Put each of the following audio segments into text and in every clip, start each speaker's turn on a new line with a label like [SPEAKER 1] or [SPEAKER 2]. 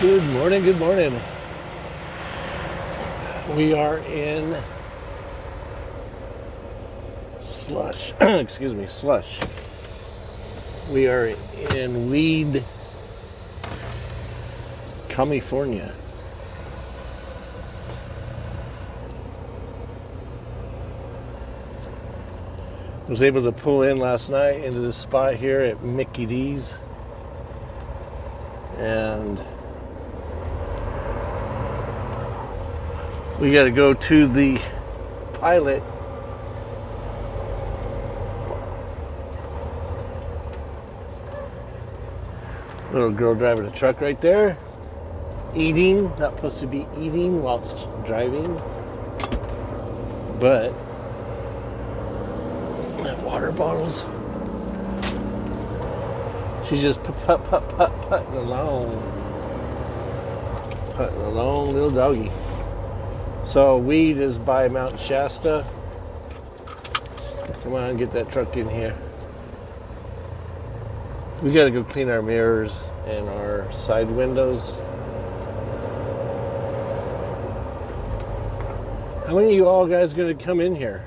[SPEAKER 1] Good morning, good morning. We are in slush. Excuse me, slush. We are in Weed, California. Was able to pull in last night into the spot here at Mickey D's, and we got to go to the pilot. Little girl driving a truck right there, eating. Not supposed to be eating whilst driving, but water bottles. She's just putting along, little doggy. So Weed is by Mount Shasta. Come on, get that truck in here. We gotta go clean our mirrors and our side windows. How many of you all guys gonna come in here?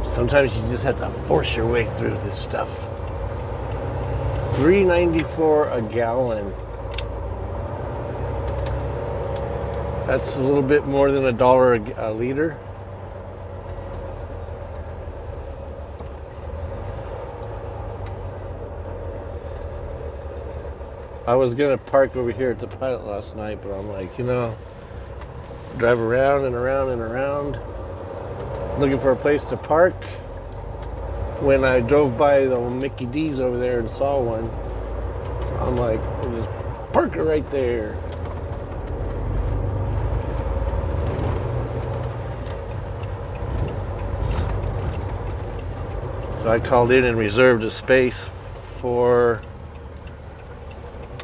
[SPEAKER 1] Sometimes you just have to force your way through this stuff. $3.94 a gallon. That's a little bit more than $1 a liter. I was gonna park over here at the pilot last night, but I'm like, drive around and around and around, looking for a place to park. When I drove by the Mickey D's over there and saw one, I'm like, I'll just park it right there. So I called in and reserved a space for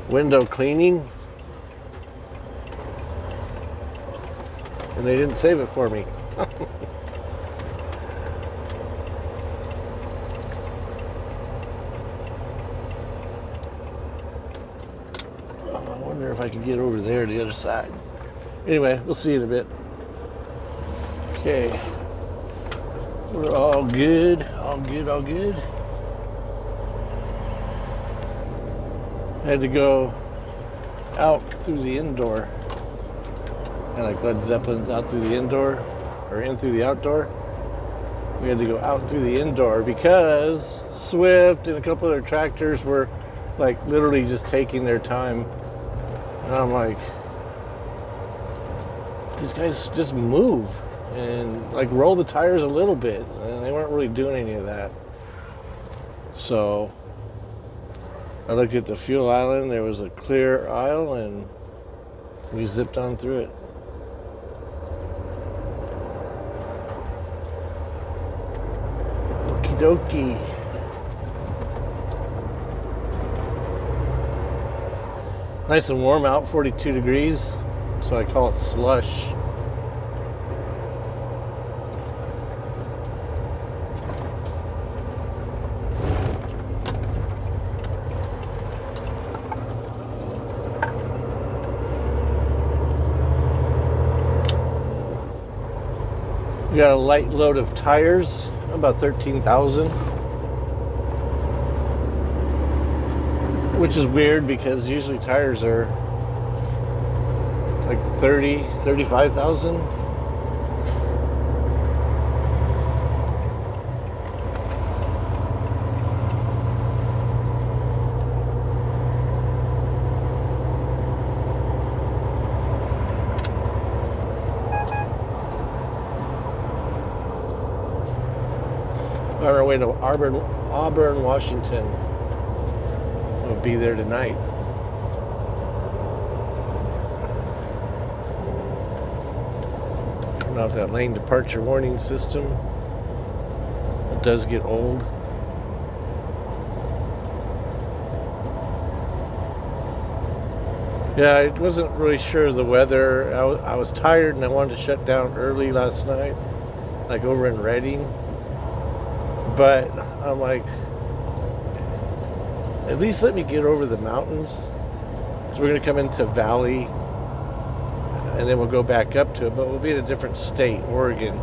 [SPEAKER 1] window cleaning, and they didn't save it for me. I wonder if I could get over there to the other side. Anyway, we'll see in a bit. Okay. We're all good. All good. I had to go out through the indoor. Kind of like Led Zeppelin's out through the indoor, or in through the outdoor. We had to go out through the indoor because Swift and a couple other tractors were like literally just taking their time. And I'm like, these guys just move and like roll the tires a little bit, and they weren't really doing any of that. So I looked at the fuel island. There was a clear aisle, and we zipped on through it. Okie dokie. Nice and warm out, 42 degrees, so I call it slush. We got a light load of tires, about 13,000. Which is weird because usually tires are like 30, 35,000. On our way to Auburn, Washington. We'll be there tonight. Turn off that lane departure warning system. It does get old. Yeah, I wasn't really sure of the weather. I was tired and I wanted to shut down early last night, like over in Redding. But I'm like, at least let me get over the mountains. So we're going to come into Valley and then we'll go back up to it, but we'll be in a different state, Oregon.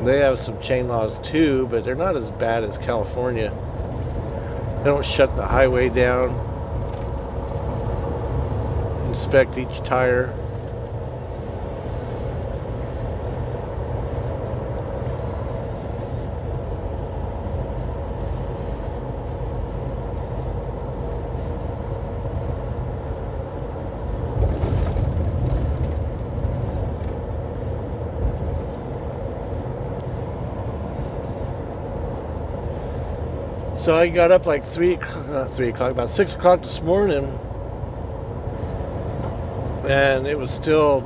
[SPEAKER 1] They have some chain laws too, but they're not as bad as California. They don't shut the highway down, inspect each tire. So I got up like 3 o'clock, about 6 o'clock this morning, and it was still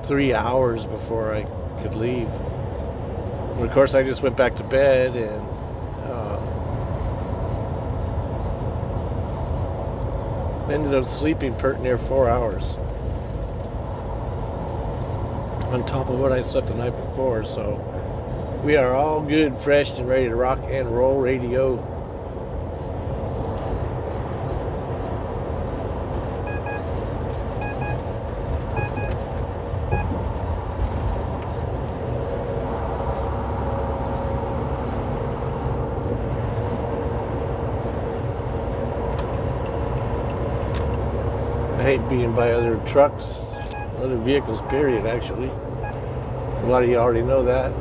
[SPEAKER 1] 3 hours before I could leave. And of course, I just went back to bed and ended up sleeping pert near 4 hours on top of what I slept the night before. So we are all good, fresh, and ready to rock and roll radio. I hate being by other trucks, other vehicles, period, actually. A lot of you already know that.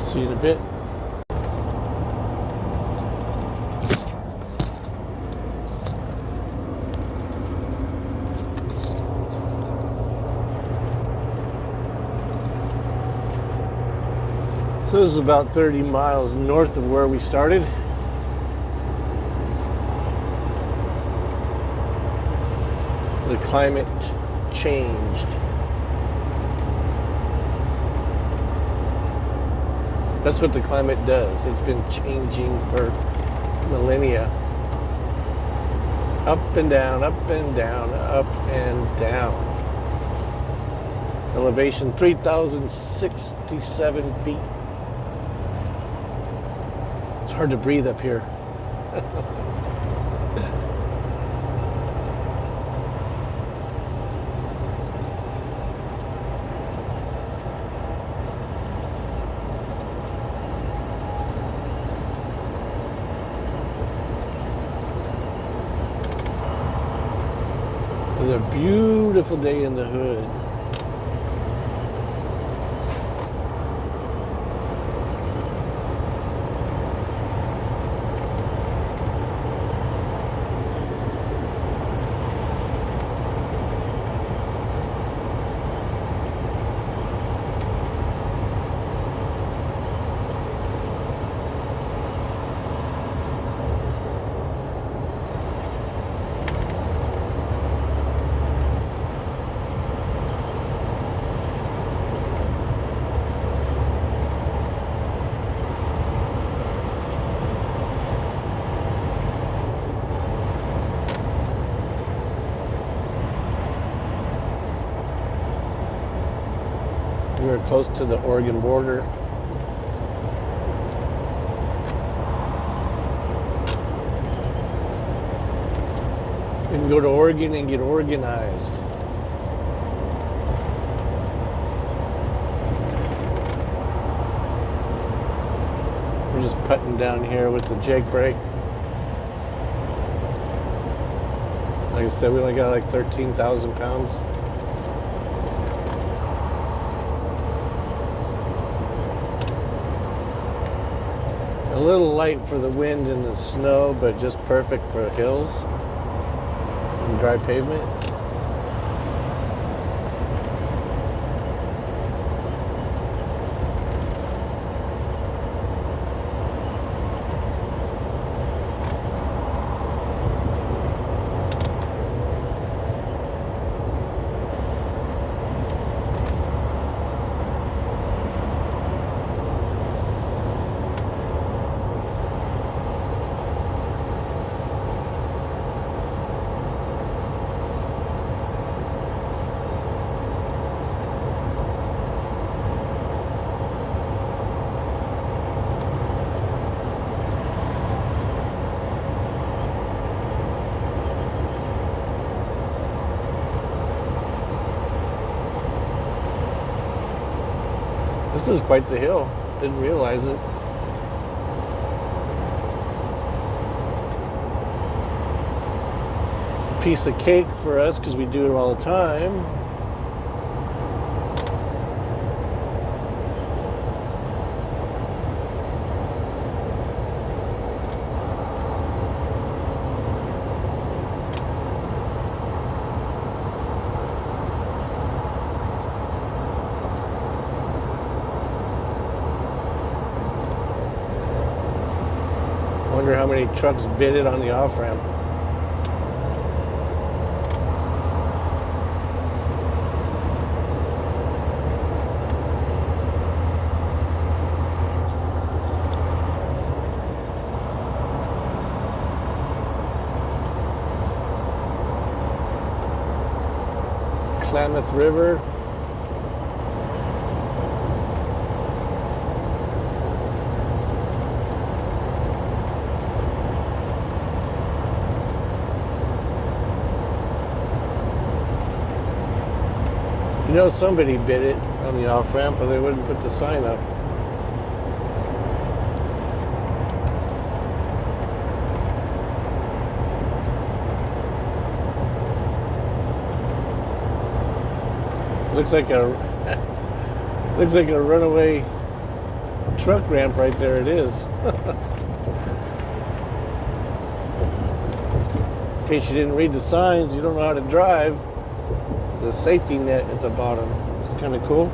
[SPEAKER 1] See you in a bit. So this is about 30 miles north of where we started. The climate changed. That's what the climate does. It's been changing for millennia. Up and down, up and down, up and down. Elevation 3,067 feet. It's hard to breathe up here. It's a beautiful day in the hood. We're close to the Oregon border. We can go to Oregon and get organized. We're just putting down here with the jake brake. Like I said, we only got like 13,000 pounds. A little light for the wind and the snow, but just perfect for hills and dry pavement. This is quite the hill. Didn't realize it. Piece of cake for us because we do it all the time. Wonder how many trucks bid it on the off-ramp. Klamath River. You know somebody bid it on the off-ramp or they wouldn't put the sign up. Looks like a runaway truck ramp right there. It is. In case you didn't read the signs, you don't know how to drive. There's a safety net at the bottom. It's kind of cool.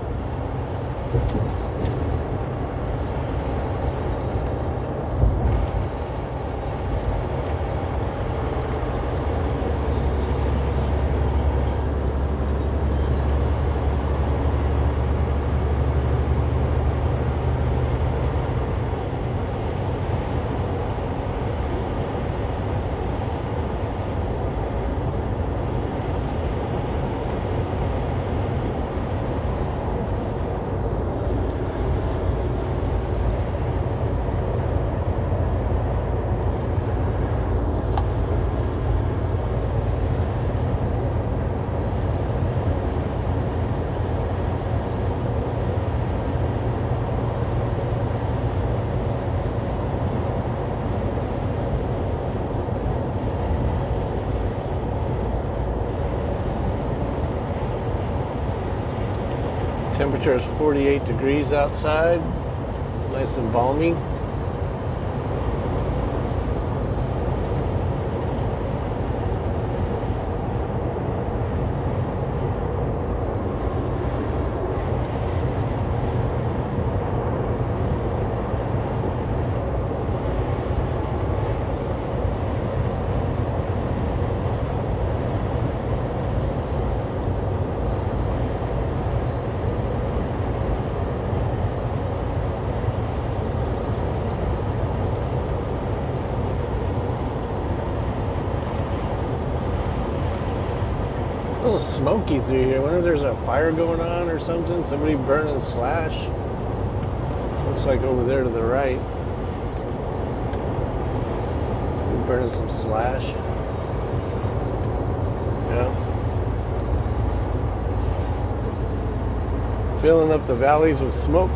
[SPEAKER 1] Temperature is 48 degrees outside, nice and balmy. A little smoky through here. I wonder if there's a fire going on or something. Somebody burning slash. Looks like over there to the right. Burning some slash. Yeah. Filling up the valleys with smoke.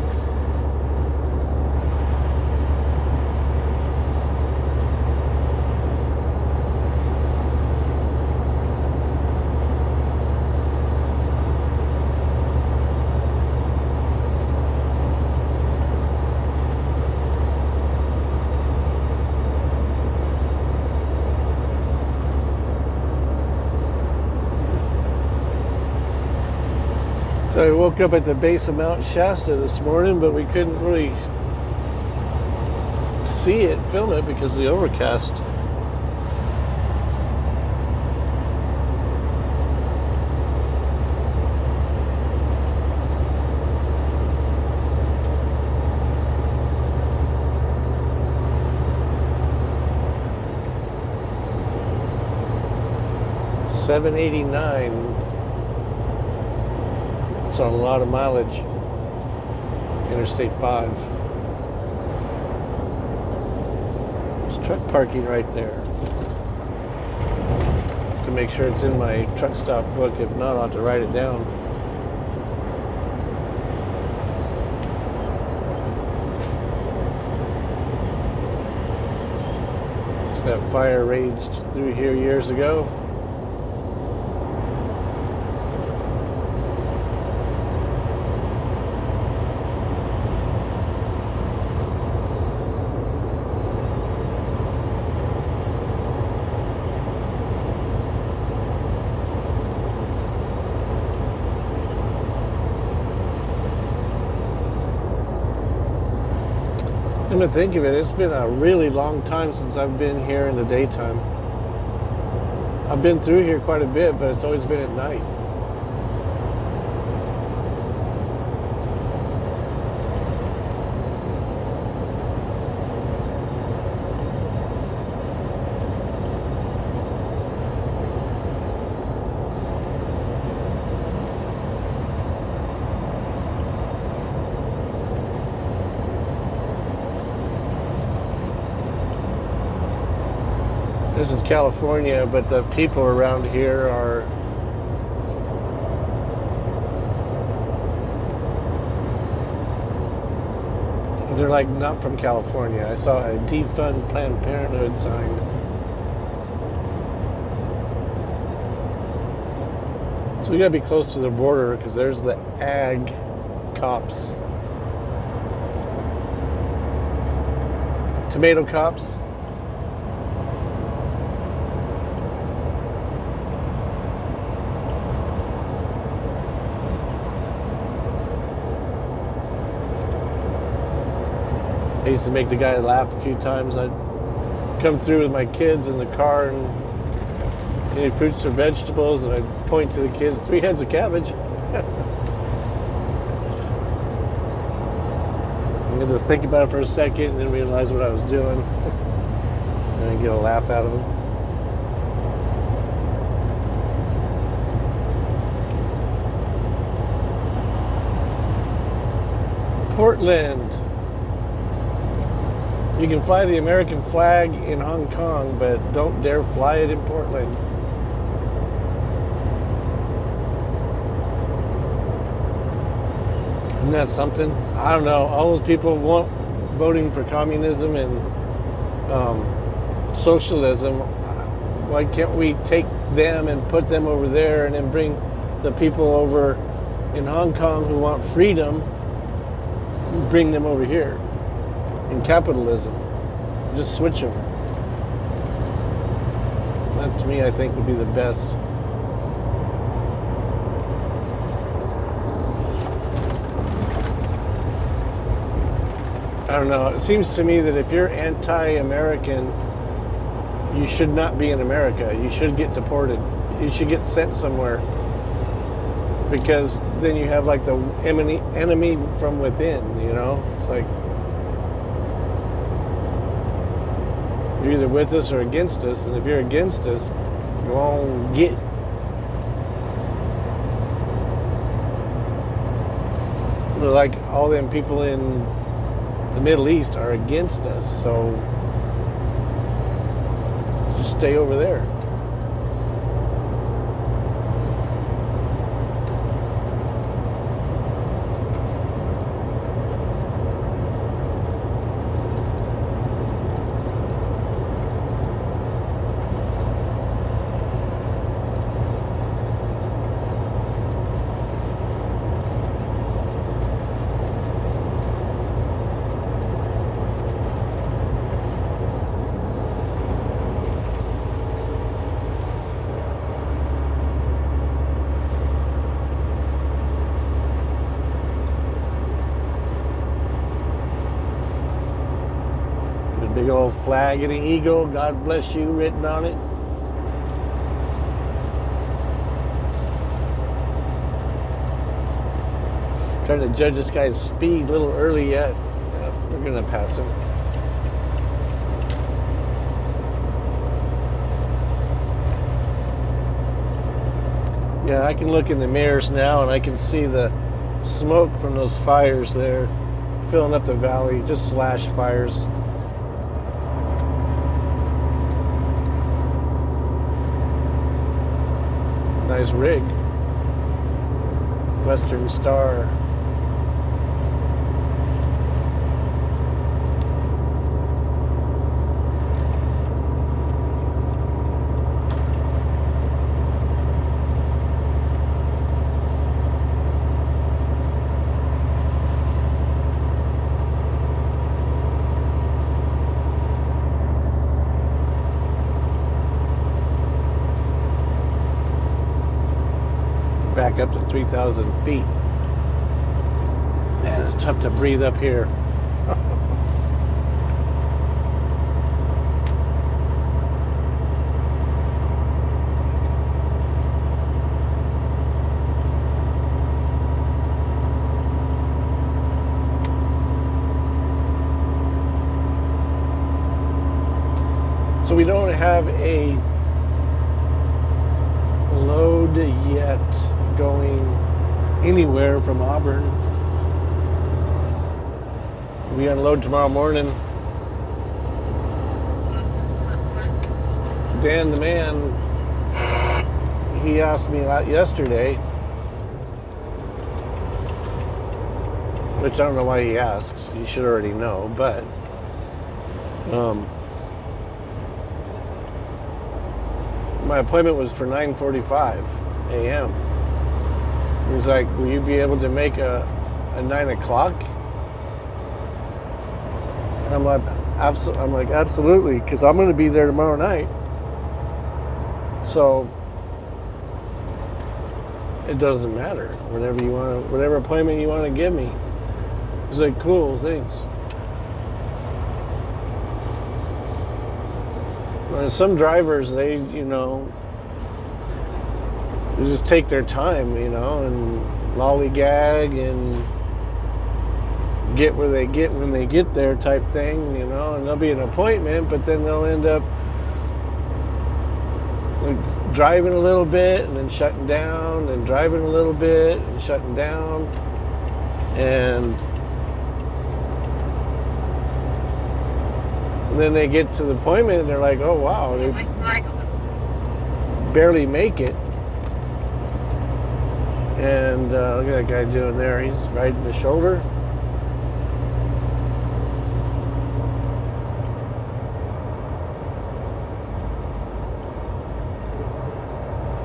[SPEAKER 1] So I woke up at the base of Mount Shasta this morning, but we couldn't really see it, film it, because of the overcast. $7.89. It's on a lot of mileage. Interstate 5. There's truck parking right there. To make sure it's in my truck stop book. If not, I'll have to write it down. That fire raged through here years ago. Come to think of it, it's been a really long time since I've been here in the daytime. I've been through here quite a bit, but it's always been at night. This is California, but the people around here are they're like not from California. I saw a defund Planned Parenthood sign. So we gotta be close to the border because there's the ag cops. Tomato cops. I used to make the guy laugh a few times. I'd come through with my kids in the car and any fruits or vegetables, and I'd point to the kids, 3 heads of cabbage. I had to think about it for a second and then realize what I was doing. And I'd get a laugh out of them. Portland. You can fly the American flag in Hong Kong, but don't dare fly it in Portland. Isn't that something? I don't know. All those people voting for communism and socialism. Why can't we take them and put them over there and then bring the people over in Hong Kong who want freedom, bring them over here? In capitalism, just switch them. That to me, I think, would be the best. I don't know. It seems to me that if you're anti-American, you should not be in America. You should get deported. You should get sent somewhere. Because then you have like the enemy from within, you know? It's like, you're either with us or against us, and if you're against us, go on, get. Like all them people in the Middle East are against us, so just stay over there. Big old flag and an eagle, God bless you, written on it. Trying to judge this guy's speed a little early yet. Yeah, we're gonna pass him. Yeah, I can look in the mirrors now and I can see the smoke from those fires there filling up the valley, just slash fires. Nice rig. Western Star. Back up to 3,000 feet. Man, it's tough to breathe up here. So we don't have a load yet going anywhere from Auburn. We unload tomorrow morning. Dan the man, he asked me yesterday, which I don't know why he asks, you should already know, but my appointment was for 9:45 a.m. He was like, will you be able to make a 9 o'clock? And I'm like, absolutely, because I'm going to be there tomorrow night. So it doesn't matter. Whatever appointment you want to give me. He's like, cool, thanks. Some drivers, they just take their time, and lollygag and get where they get when they get there type thing, and there'll be an appointment, but then they'll end up driving a little bit and then shutting down, and driving a little bit and shutting down, and then they get to the appointment and they're like, oh wow, they barely make it. And look at that guy doing there. He's riding the shoulder.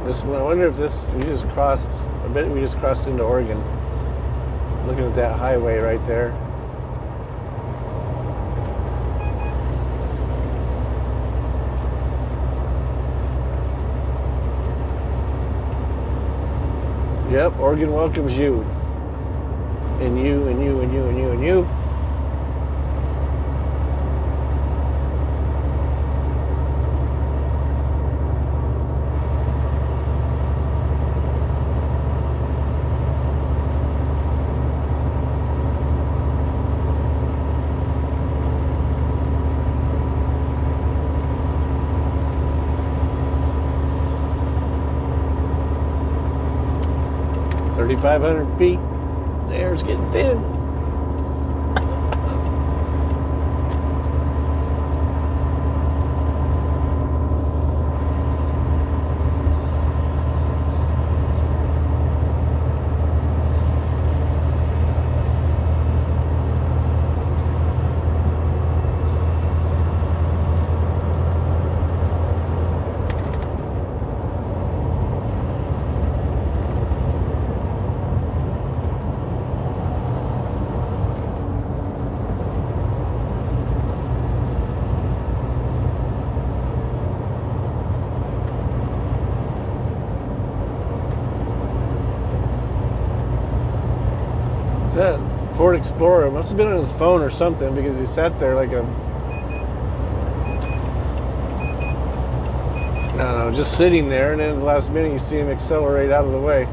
[SPEAKER 1] I wonder if we just crossed, I bet we just crossed into Oregon. Looking at that highway right there. Yep, Oregon welcomes you. And you, and you, and you, and you, and you. $3,500 feet. The air's getting thin. That Ford Explorer must have been on his phone or something, because he sat there like a I don't know, just sitting there, and then at the last minute you see him accelerate out of the way.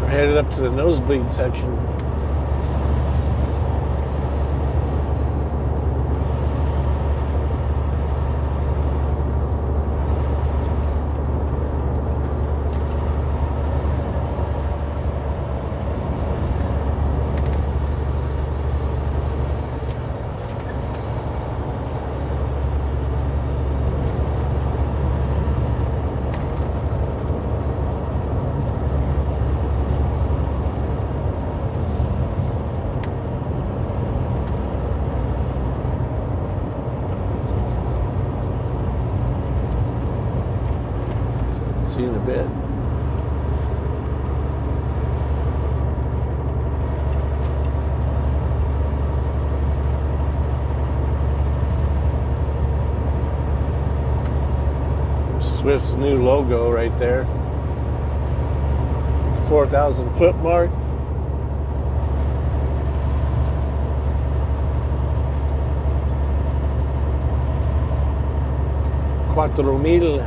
[SPEAKER 1] We're headed up to the nosebleed section. See you in a bit. Swift's new logo right there. The 4,000 foot mark. Cuatro mil.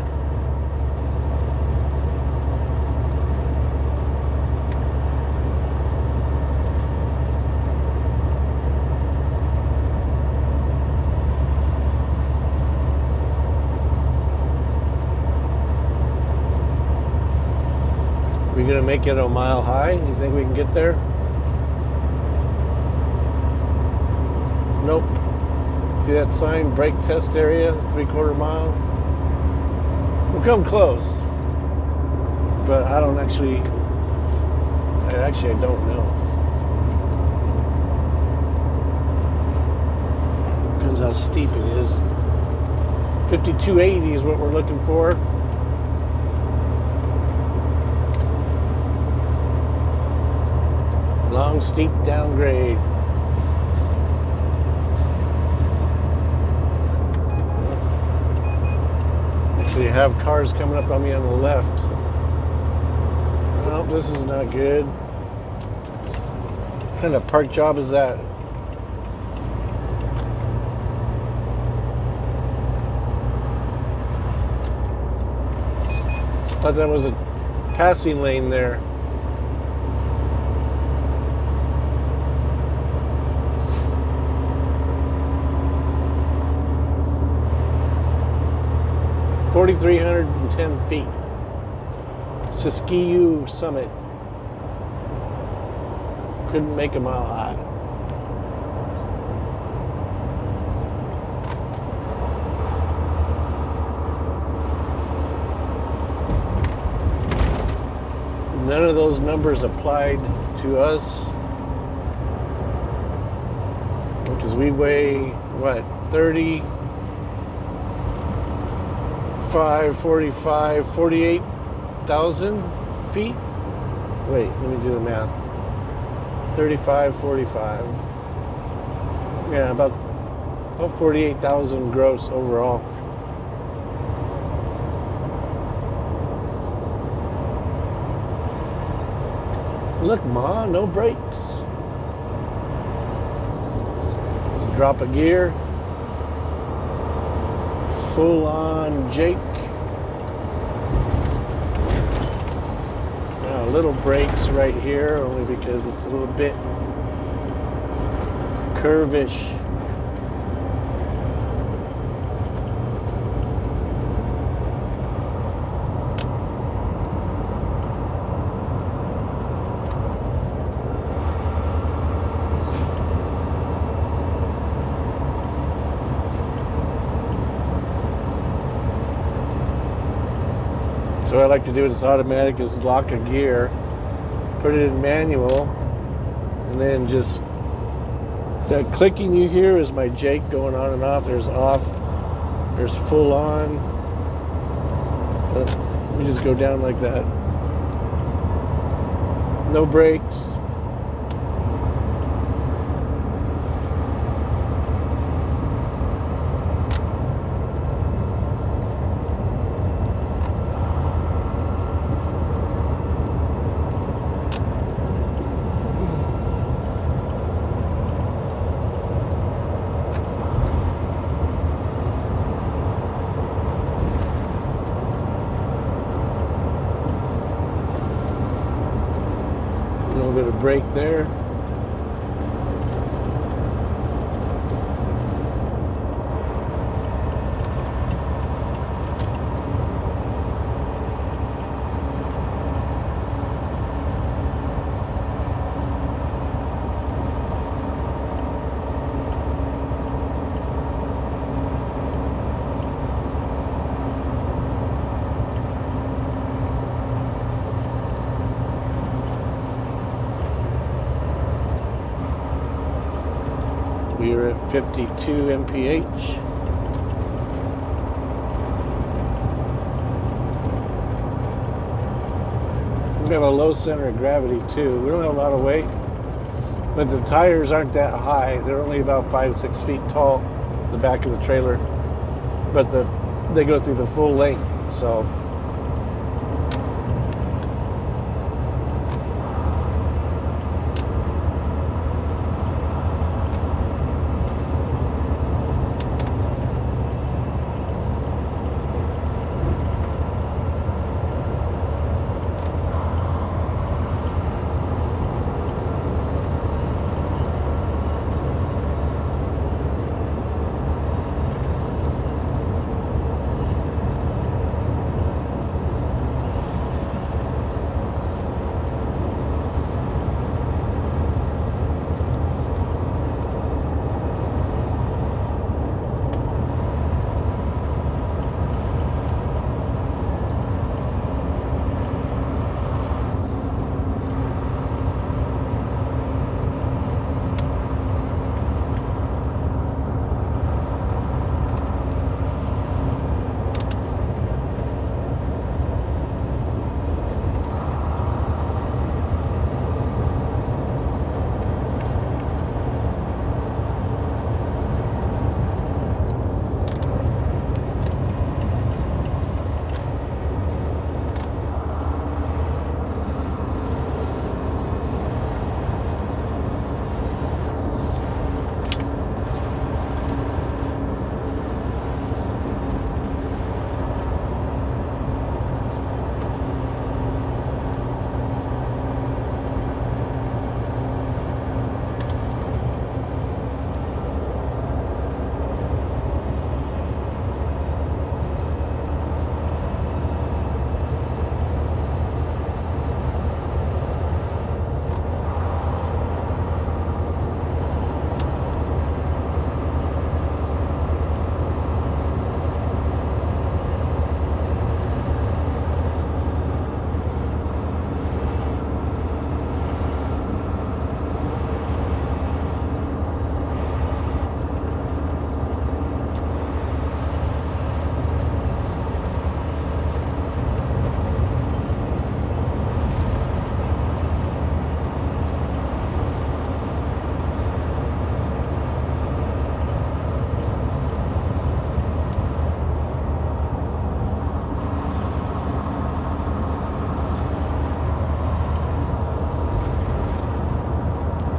[SPEAKER 1] We're gonna make it a mile high. You think we can get there? Nope. See that sign, brake test area, 3/4 mile? We'll come close. But I don't actually I don't know. Depends how steep it is. 5280 is what we're looking for. Long, steep downgrade. Actually, I have cars coming up on me on the left. Well, this is not good. What kind of park job is that? Thought that was a passing lane there. $4,310 feet. Siskiyou summit. Couldn't make a mile high. None of those numbers applied to us because we weigh what, 48,000 feet? Wait, let me do the math. 35, 45. Yeah, about 48,000 gross overall. Look, Ma, no brakes. Drop a gear. Full on Jake. Now, little brakes right here, only because it's a little bit curvish. So what I like to do with this automatic is lock a gear, put it in manual, and then just that clicking you hear is my Jake going on and off. There's off, there's full on. But we just go down like that. No brakes. brake there. We are at 52 mph. We've got a low center of gravity too. We don't have a lot of weight, but the tires aren't that high. They're only about 5-6 feet tall, the back of the trailer, but they go through the full length, so.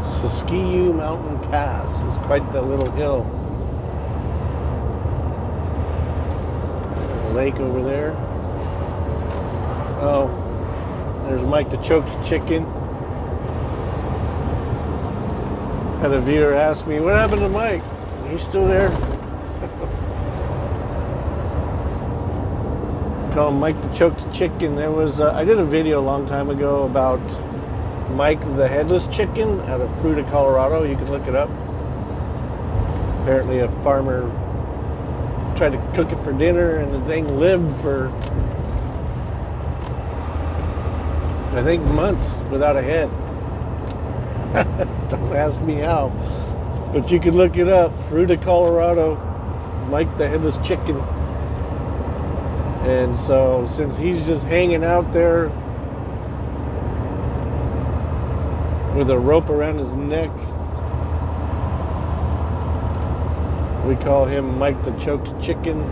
[SPEAKER 1] Siskiyou Mountain Pass is quite the little hill. A lake over there. Oh, there's Mike the Choked Chicken. Had a viewer ask me, what happened to Mike? He's still there. Call him Mike the Choked Chicken. There was, I did a video a long time ago about Mike the Headless Chicken out of Fruita, Colorado. You can look it up. Apparently a farmer tried to cook it for dinner and the thing lived for, I think, months without a head. Don't ask me how, but you can look it up. Fruita, Colorado, Mike the Headless Chicken. And so since he's just hanging out there with a rope around his neck, we call him Mike the Choked Chicken.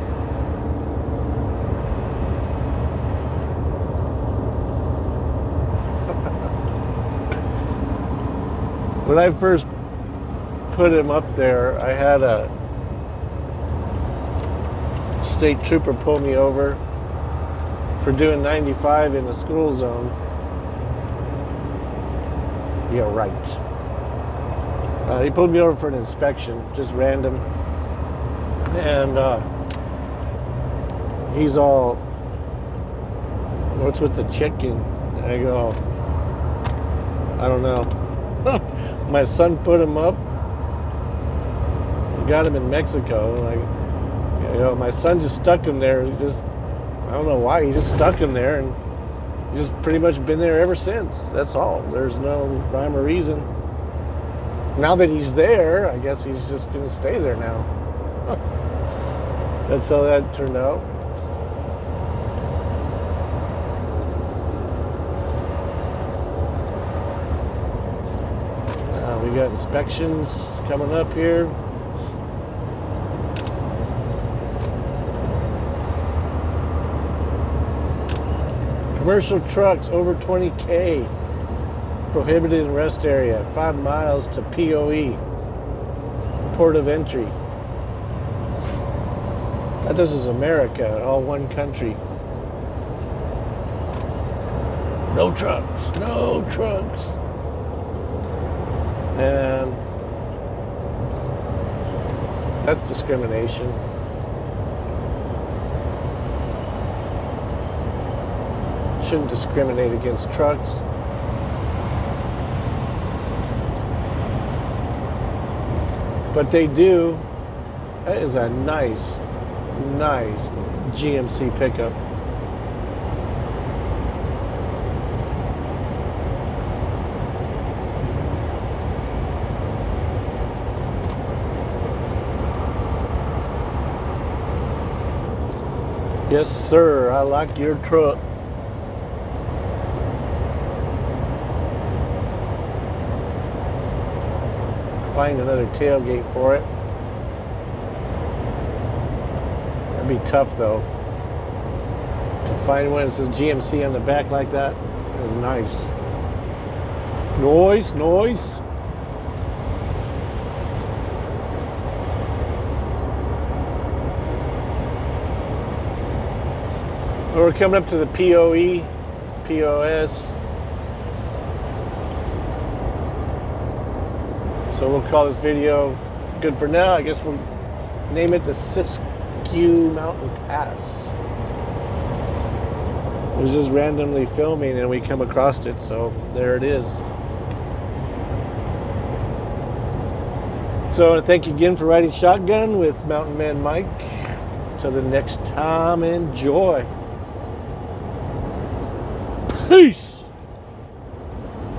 [SPEAKER 1] When I first put him up there, I had a state trooper pull me over for doing 95 in the school zone. Yeah, right. He pulled me over for an inspection, just random. And he's all, what's with the chicken? And I go, I don't know. My son put him up. We got him in Mexico. Like, you know, my son just stuck him there. I don't know why. He just stuck him there, and he's just pretty much been there ever since. That's all. There's no rhyme or reason. Now that he's there, I guess he's just going to stay there now. That's how that turned out. We got inspections coming up here. Commercial trucks over 20K. Prohibited in rest area. 5 miles to POE. Port of entry. That this is America, all one country. No trucks, no trucks. And that's discrimination. Shouldn't discriminate against trucks. But they do. That is a nice GMC pickup. Yes, sir. I like your truck. Find another tailgate for it. That'd be tough though. To find one that says GMC on the back like that. It was nice. Noise. We're coming up to the POS. So we'll call this video good for now. I guess we'll name it the Siskiyou Mountain Pass. It was just randomly filming and we come across it, so there it is. So thank you again for riding shotgun with Mountain Man Mike. Till the next time, enjoy. Peace.